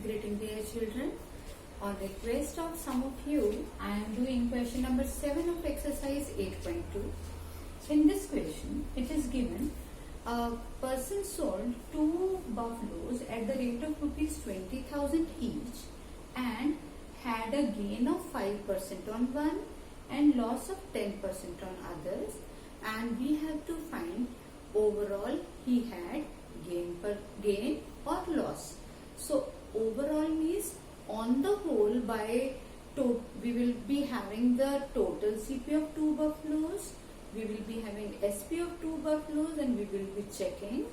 Greeting dear children. On request of some of you, I am doing question number 7 of exercise 8.2. In this question, it is given a person sold 2 buffaloes at the rate of rupees 20,000 each and had a gain of 5% on one and loss of 10% on others, and we have to find overall he had gain or loss. So overall means on the whole we will be having the total CP of 2 buffaloes, we will be having SP of 2 buffaloes, and we will be checking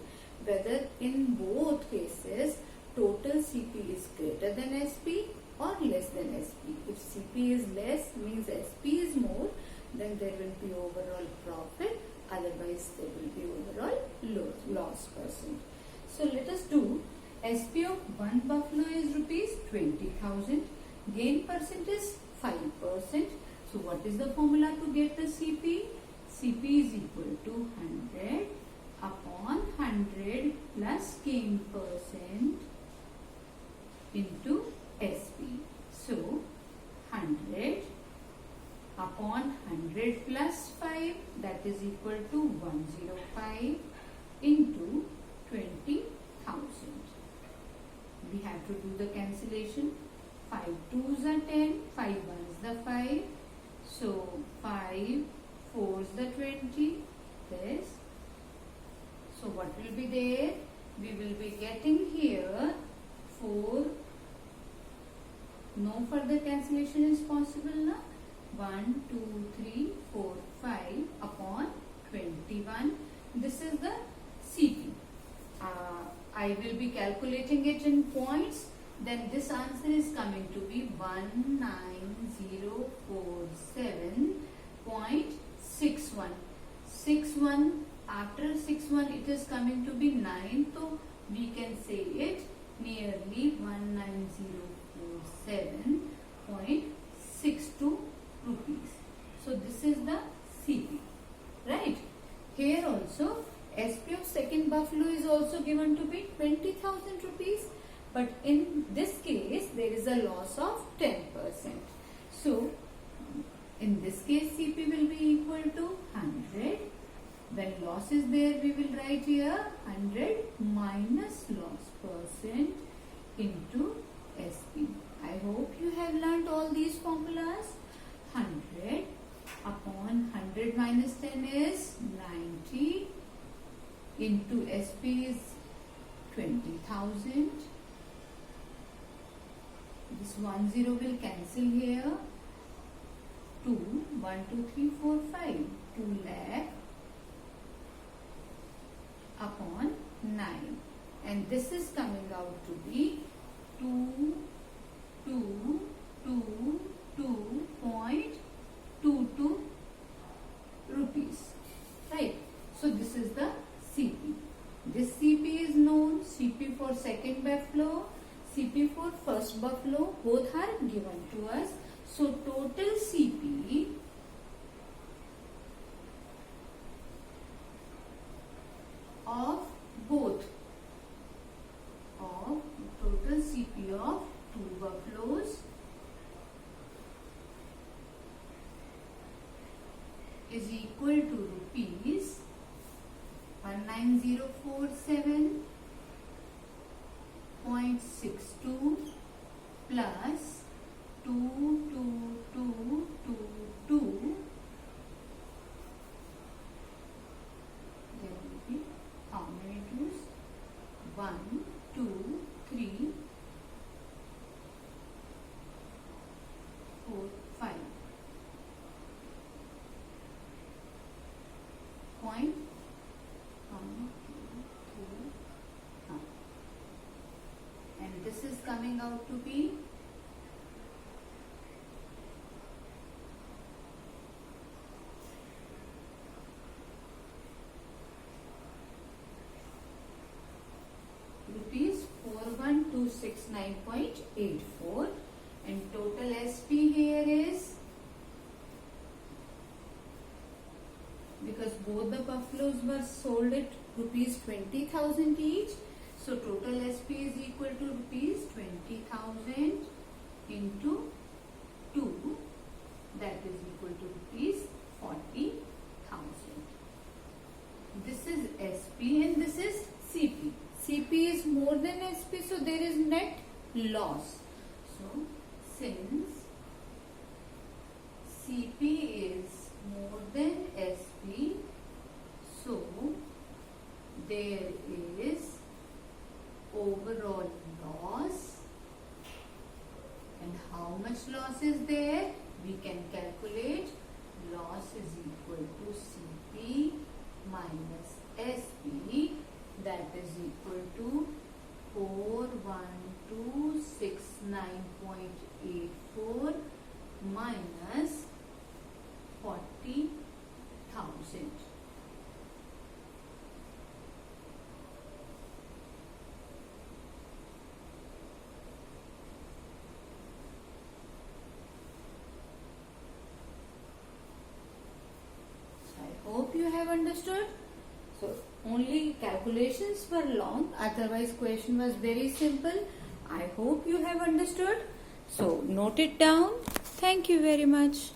whether in both cases total CP is greater than SP or less than SP. If CP is less means SP is more, then there will be overall profit, otherwise there will be overall loss percent. So let us do SP of 1 buffalo is rupees 20,000, gain percent is 5%. So what is the formula to get the CP? CP is equal to 100 upon 100 plus gain percent into SP. So 100 upon 100 plus 5, that is equal to 105 into 20,000. We have to do the cancellation. 5 2s are 10, 5 1s the 5. So 5 4s the 20. This. So what will be there? We will be getting here 4. No further cancellation is possible now. 1, 2, 3, 4, 5 upon 21. This is the CP. I will be calculating it in points. Then this answer is coming to be 19047.61. 61 after 61 it is coming to be 9. So we can say it nearly 19047.62 rupees. So this is the CP, right? Here also SP of second buffalo is also given to be 20,000 rupees, but in this case there is a loss of 10%. So in this case CP will be equal to 100. When loss is there, we will write here 100 minus loss percent into SP. I hope you have learnt all these formulas. 100 upon 100 minus 10 is 90 into SP is 20,000. This 10 will cancel here. 2, 1, 2, 3, 4, 5. 2 lakh upon 9. And this is coming out to be 2.22 rupees. Right. So this is the CP. This CP is known. CP for second buffalo, CP for first buffalo, both are given to us. So total CP of both, of total CP of 2 buffaloes is equal to rupees 19047.62 plus 22222. There will be how many 2s? 1, 2, 3, 4, 5. Point 1, 2, 3. And this is coming out to be rupees 41,269.84, and total SP here is, because both the buffaloes were sold at rupees 20,000 each, so total SP is equal to rupees 20,000. into 2, that is equal to rupees 40,000. This is SP and this is CP. CP is more than SP, so there is net loss. So since CP is more than SP, so there is overall loss. And how much loss is there? We can calculate. Loss is equal to CP minus SP, that is equal to 41269.84 minus 40,000. Hope you have understood. So only calculations were long, otherwise question was very simple. I hope you have understood. So note it down. Thank you very much.